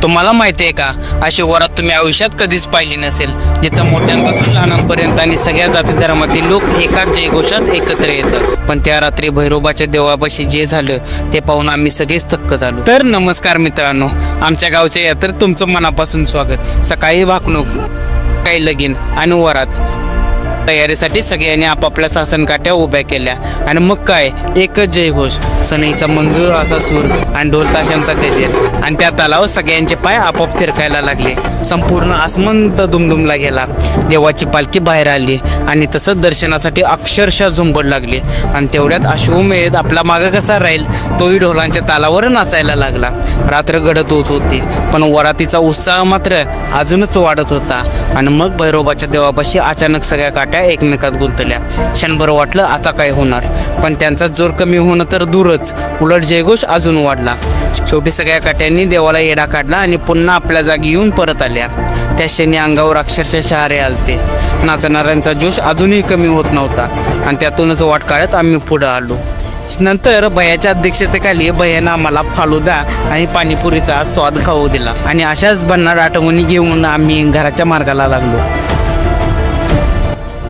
तुम्हाला माहिती आहे का, अशी वरात तुम्ही आयुष्यात कधीच पाहिली नसेल, जिथं मोठ्यांपासून लहानांपर्यंत आणि सगळ्या जाती धर्मातील लोक एकाच जयघोषात एकत्र येतात. पण त्या रात्री भैरोबाच्या देवापाशी जे झालं ते पाहून आम्ही सगळेच थक्क झालो. तर नमस्कार मित्रांनो, आमच्या गावच्या यात्रेत तुमचं मनापासून स्वागत. सकाळी भाकणूक, काही लगीन आणि वरात तयारीसाठी सगळ्यांनी आपापल्या सासनकाठ्या उभ्या केल्या आणि मग काय एकच जयघोष, सनईचा मंजूर असा सूर आणि ढोल ताशांचा गजर आणि त्या तालावर सगळ्यांचे पाय आपोआप फिरकायला लागले. संपूर्ण आसमंत दुमदुमला गेला. देवाची पालखी बाहेर आली आणि तसंच दर्शनासाठी अक्षरशः झुंबड लागली आणि तेवढ्यात अश्वमेध आपला मागं कसा राहील तोही ढोलांच्या तालावर नाचायला लागला. रात्र गडद होत होती पण वरातीचा उत्साह मात्र अजूनच वाढत होता. आणि मग भैरोबाच्या देवापाशी अचानक सगळ्या काठ्या एकमेकात गुंतल्या. क्षणभर वाटलं आता काय होणार, पण त्यांचा जोर कमी होणं तर दूरच, उलट जयघोष अजून वाढला. शेवटी सगळ्या काठ्यांनी देवाला येडा काढला आणि पुन्हा आपल्या जागी येऊन परत आल्या. त्या क्षणी अंगावर अक्षरशः शहारे आलते. नाचणाऱ्यांचा जोश अजूनही कमी होत नव्हता आणि त्यातूनच वाट काढत आम्ही पुढं आलो. नंतर भैयाच्या अध्यक्षतेखाली भैयानं आम्हाला फालुदा आणि पाणीपुरीचा स्वाद खाऊ दिला आणि अशाच भन्नाट आठवणी घेऊन आम्ही घराच्या मार्गाला लागलो.